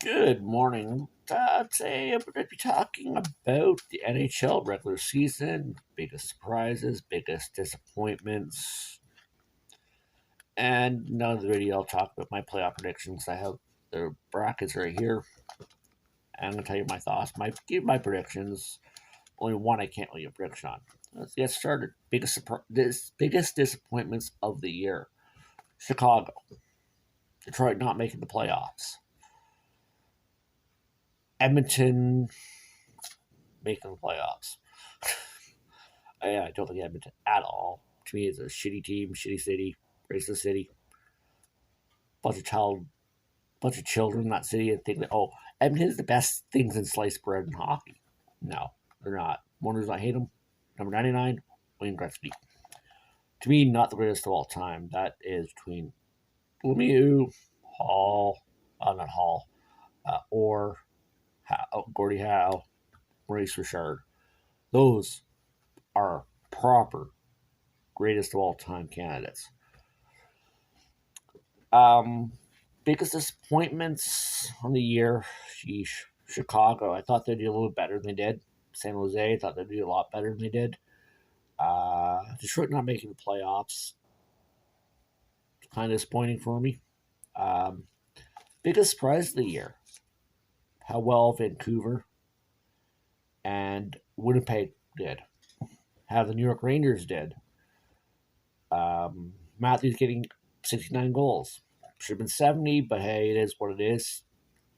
Good morning. Today I'm going to be talking about the NHL regular season, biggest surprises, biggest disappointments, and now in the video I'll talk about my playoff predictions. I have the brackets right here. I'm going to tell you my thoughts, give my predictions. Only one I can't leave a prediction on. Let's get started. Biggest disappointments of the year: Chicago, Detroit not making the playoffs, Edmonton making the playoffs. I don't think Edmonton at all. To me, it's a shitty team, shitty city, racist city. Bunch of children in that city and think that Edmonton is the best things in sliced bread in hockey. No, they're not. One reason I hate them. Number 99, Wayne Gretzky. To me, not the greatest of all time. That is between Lemieux, Hall, not Hall, or Gordie Howe, Maurice Richard. Those are proper greatest of all time candidates. Biggest disappointments on the year, sheesh. Chicago. I thought they'd do a little better than they did. San Jose, I thought they'd do a lot better than they did. Detroit not making the playoffs. Kind of disappointing for me. Biggest surprise of the year, how well Vancouver and Winnipeg did. How the New York Rangers did. Matthews getting 69 goals. Should have been 70, but hey, it is what it is.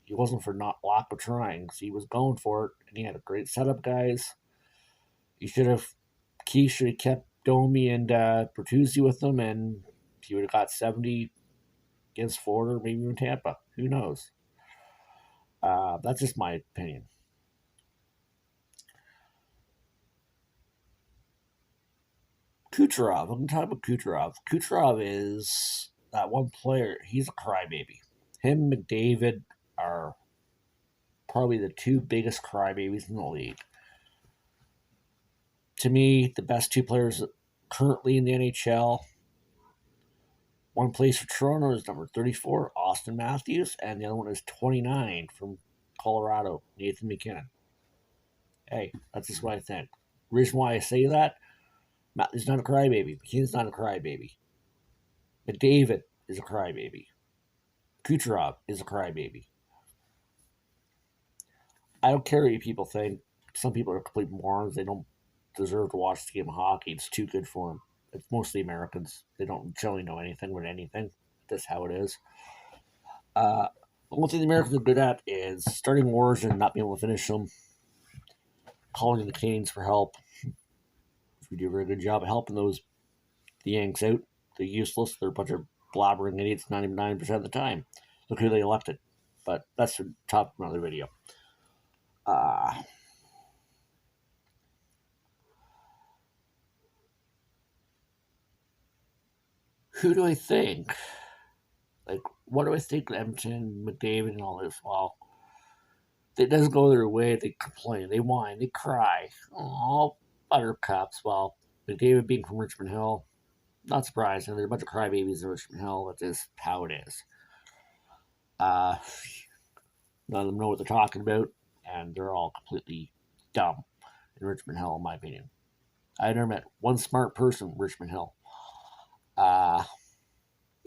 He wasn't for not lack of trying. So he was going for it, and he had a great setup, guys. Keith should have kept Domi and Bertuzzi with them, and he would have got 70 against Florida, or maybe even Tampa. Who knows? That's just my opinion. Kucherov. I'm going to talk about Kucherov. Kucherov is that one player. He's a crybaby. Him and McDavid are probably the two biggest crybabies in the league. To me, the best two players currently in the NHL. One plays for Toronto is number 34, Austin Matthews, and the other one is 29 from Colorado, Nathan MacKinnon. Hey, that's just what I think. The reason why I say that, Matthews not a crybaby. McKinnon's not a crybaby. McDavid is a crybaby. Kucherov is a crybaby. I don't care what you people think. Some people are complete morons. They don't deserve to watch the game of hockey. It's too good for them. It's mostly Americans. They don't generally know anything about anything. That's how it is. The one thing the Americans are good at is starting wars and not being able to finish them. Calling the Canes for help. We do a very good job of helping the Yanks out. They're useless. They're a bunch of blabbering idiots 99% of the time. Look who they elected. But that's the top of another video. Who do I think? What do I think of Edmonton, McDavid, and all this? Well, it doesn't go their way. They complain, they whine, they cry. Oh, buttercups. Well, McDavid being from Richmond Hill, not surprising. There's a bunch of crybabies in Richmond Hill. That's just how it is. None of them know what they're talking about, and they're all completely dumb in Richmond Hill, in my opinion. I never met one smart person in Richmond Hill.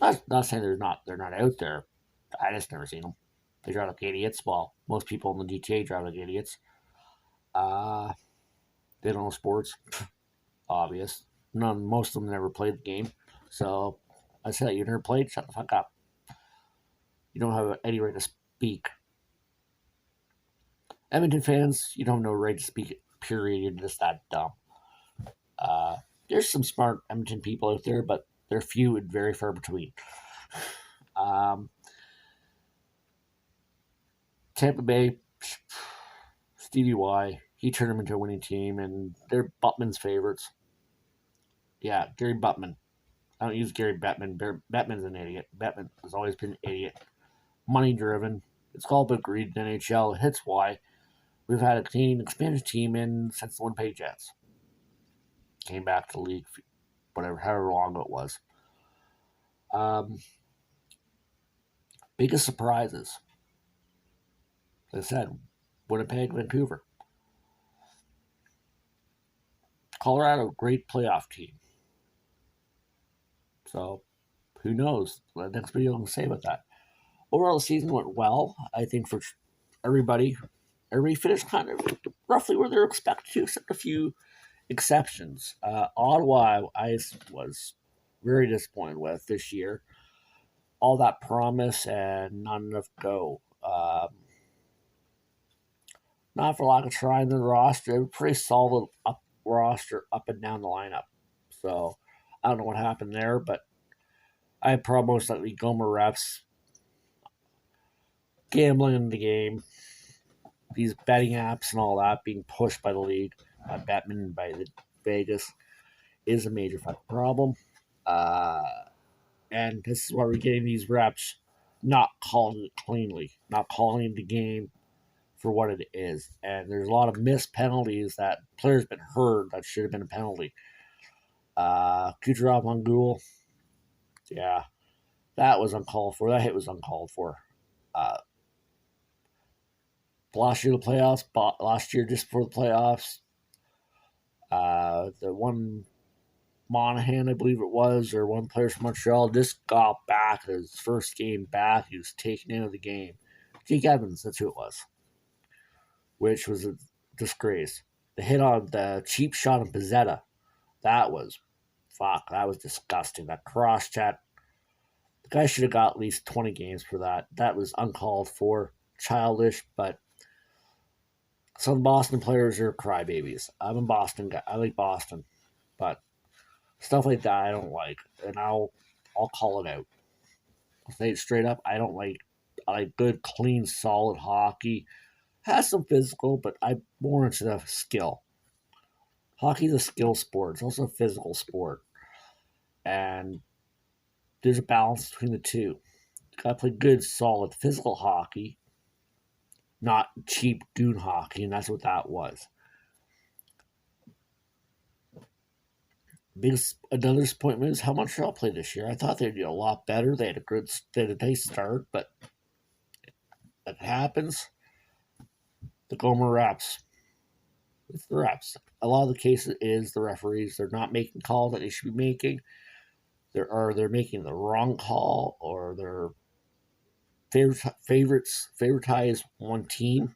Not saying they're not out there. I just never seen them. They drive like idiots. Well, most people in the GTA drive like idiots. They don't know sports. Obvious. Most of them never played the game. So I said, you never played? Shut the fuck up. You don't have any right to speak. Edmonton fans, you don't have no right to speak. Period. You're just that dumb. There's some smart Edmonton people out there, but they're few and very far between. Tampa Bay, Stevie Y, he turned them into a winning team, and they're Buttman's favorites. Yeah, Gary Buttman. I don't use Gary Bettman. Bettman's an idiot. Bettman has always been an idiot. Money driven. It's all about greed in the NHL. It's why we've had a Canadian expansion team since the Winnipeg Jets came back to the league, however long ago it was. Biggest surprises. Like I said, Winnipeg, Vancouver. Colorado, great playoff team. So who knows? The next video can say about that. Overall, the season went well. I think for everybody, everybody finished kind of roughly where they're expected to, except a few exceptions. Ottawa, I was very disappointed with this year. All that promise and not enough go. Not for lack of trying the roster, pretty solid up roster up and down the lineup. So I don't know what happened there, but I probably most likely Gomer refs gambling in the game, these betting apps and all that being pushed by the league, by Batman, by the Vegas, is a major fucking problem. Uh, and this is why we're getting these reps not calling it cleanly, not calling the game for what it is. And there's a lot of missed penalties that players been heard that should have been a penalty. Kucherov on Ghoul, yeah, that was uncalled for. That hit was uncalled for. Uh, last year the playoffs, last year just before the playoffs, the one Monahan, I believe it was, or one player from Montreal, just got back his first game back. He was taken out of the game. Jake Evans, that's who it was, which was a disgrace. The hit on the cheap shot on Pizzetta, that was disgusting. That cross chat, the guy should have got at least 20 games for that. That was uncalled for, childish, but some Boston players are crybabies. I'm a Boston guy. I like Boston, but stuff like that I don't like, and I'll call it out. I'll say it straight up. I don't like. I like good, clean, solid hockey. Has some physical, but I'm more into the skill. Hockey's a skill sport. It's also a physical sport, and there's a balance between the two. You gotta play good, solid, physical hockey, not cheap goon hockey, and that's what that was. Biggest another disappointment is how Montreal played this year. I thought they'd do a lot better. They had a nice start, but it happens. The Gomer reps. It's the reps. A lot of the cases is the referees. They're not making calls that they should be making. They're making the wrong call, or they're favoritize one team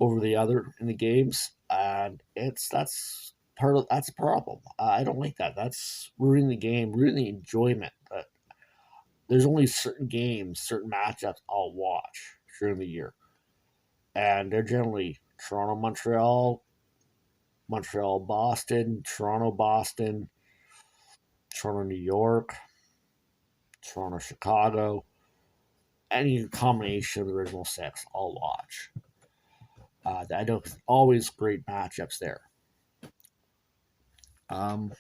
over the other in the games, and that's a problem. I don't like that. That's ruining the game, ruining the enjoyment. There's only certain games, certain matchups I'll watch during the year, and they're generally Toronto, Montreal, Montreal, Boston, Toronto, Boston, Toronto, New York, Toronto, Chicago. Any combination of the original six, I'll watch. I know always great matchups there. Other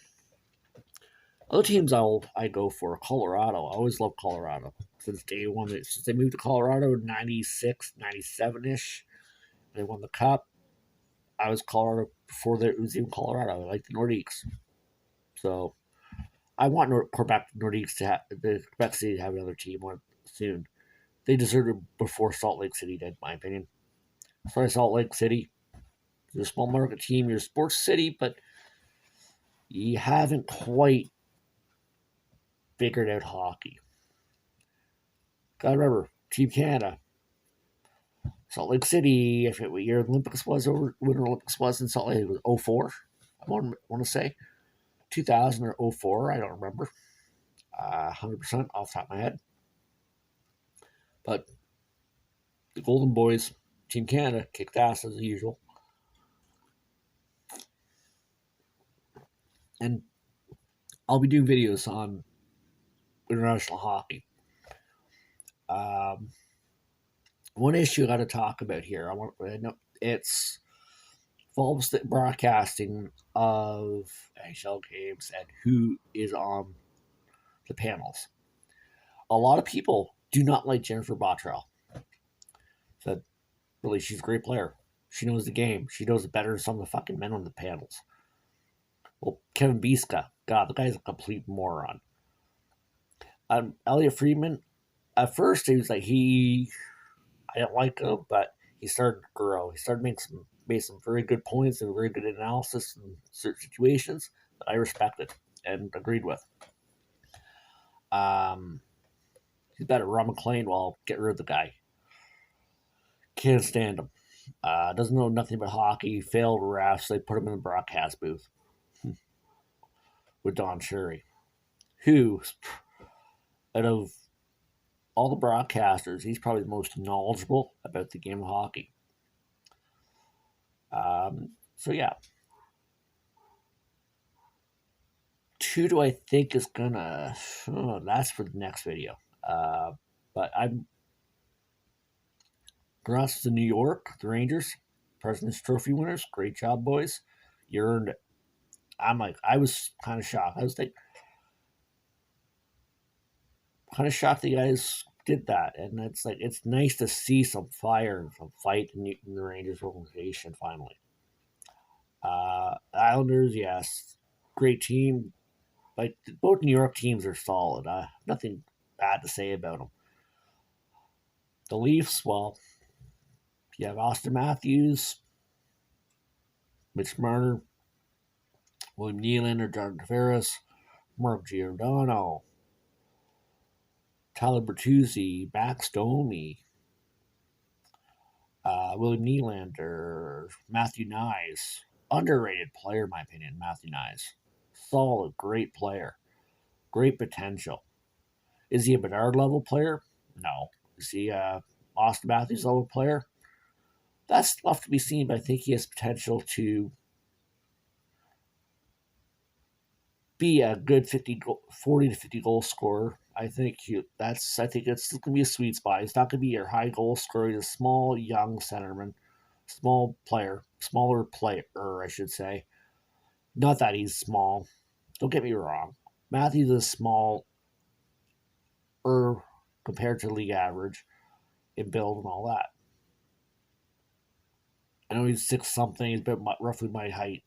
teams I go for Colorado. I always love Colorado since day one. Since they moved to Colorado in 96, 97 ish, they won the Cup. I was Colorado before it was even Colorado. I like the Nordiques, so I want Quebec Nordiques to have the Quebec City to have another team soon. They deserved it before Salt Lake City did, in my opinion. Sorry, Salt Lake City. You're a small market team. You're a sports city, but you haven't quite figured out hockey. Gotta remember, Team Canada, Salt Lake City. I forget what year the Olympics was. Winter Olympics was in Salt Lake. It was 04. I want to say 2000 or 04. I don't remember. 100% off the top of my head. But the Golden Boys, Team Canada, kicked ass as usual. And I'll be doing videos on international hockey. One issue I got to talk about here. I know it's involves the broadcasting of NHL games and who is on the panels. A lot of people do not like Jennifer Bottrell. Said, really, she's a great player. She knows the game. She knows it better than some of the fucking men on the panels. Well, Kevin Biska, God, the guy's a complete moron. Elliot Friedman, at first he was like I didn't like him, but he started to grow. He started made some very good points and very good analysis in certain situations that I respected and agreed with. Um, he's better. Ron McLean, well, get rid of the guy. Can't stand him. Doesn't know nothing about hockey. Failed refs. They put him in the broadcast booth with Don Cherry, who, out of all the broadcasters, he's probably the most knowledgeable about the game of hockey. So yeah, who do I think is gonna? Oh, that's for the next video. But I'm congrats to New York, the Rangers, President's Trophy winners. Great job, boys. You earned it. I was kind of shocked. I was like, kind of shocked that you guys did that. And it's like, it's nice to see some fire and some fight in the Rangers organization finally. Islanders, yes, great team. Like both New York teams are solid. Nothing bad to say about them. The Leafs, well, you have Austin Matthews, Mitch Marner, William Nylander, Jordan Tavares, Mark Giordano, Tyler Bertuzzi, Max Domi, William Nylander, Matthew Nyes. Underrated player, in my opinion, Matthew Nyes. Solid, great player. Great potential. Is he a Bedard level player? No. Is he a Austin Matthews level player? That's left to be seen, but I think he has potential to be a good 40 to 50 goal scorer. I think it's going to be a sweet spot. He's not going to be your high goal scorer. He's a small, young centerman, smaller player, I should say. Not that he's small. Don't get me wrong. Matthews is small, compared to league average in build and all that. I know he's 6 something. He's about roughly my height,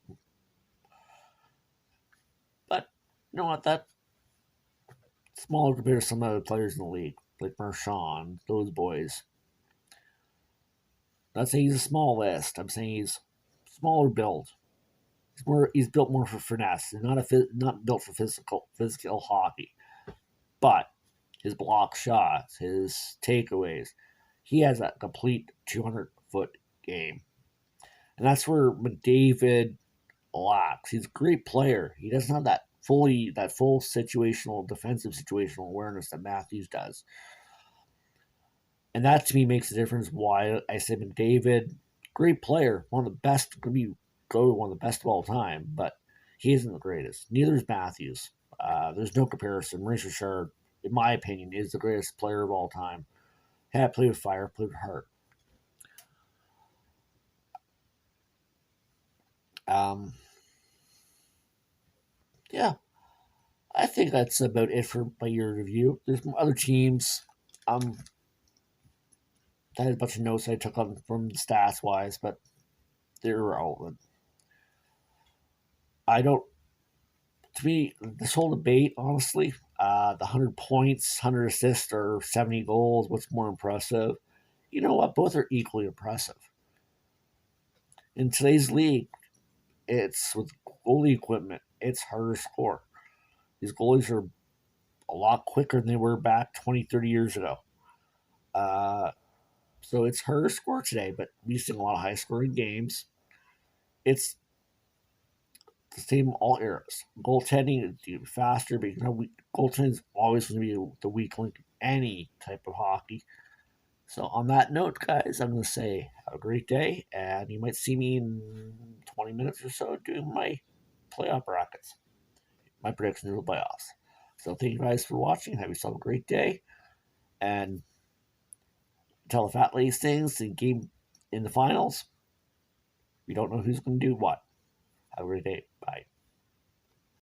but you know what? That smaller compared to some other players in the league, like Marchand, those boys. I'm not saying he's a small list. I'm saying he's smaller build. He's built more for finesse, and not built for physical hockey. But his block shots, his takeaways, he has a complete 200-foot game, and that's where McDavid lacks. He's a great player. He doesn't have that full defensive situational awareness that Matthews does. And that to me makes a difference why I said McDavid, great player, one of the best, could be go one of the best of all time, but he isn't the greatest. Neither is Matthews. There's no comparison. Maurice Richard, in my opinion, is the greatest player of all time. Had played with fire, played with heart. Um, yeah, I think that's about it for my year review. There's some other teams. I had a bunch of notes I took on from stats wise, but they're irrelevant. I don't. To me, this whole debate, honestly, the 100 points, 100 assists, or 70 goals, what's more impressive? You know what? Both are equally impressive. In today's league, it's with goalie equipment, it's harder to score. These goalies are a lot quicker than they were back 20, 30 years ago. Uh, so it's harder to score today, but we've seen a lot of high scoring games. It's the same all eras. Goaltending is faster, but goaltending is always going to be the weak link in any type of hockey. So on that note, guys, I'm going to say have a great day, and you might see me in 20 minutes or so doing my playoff brackets, my predictions of the playoffs. So thank you guys for watching. Have yourself a great day, and tell the Fat Ladies things in game in the finals. We don't know who's going to do what. Have a great day. Bye.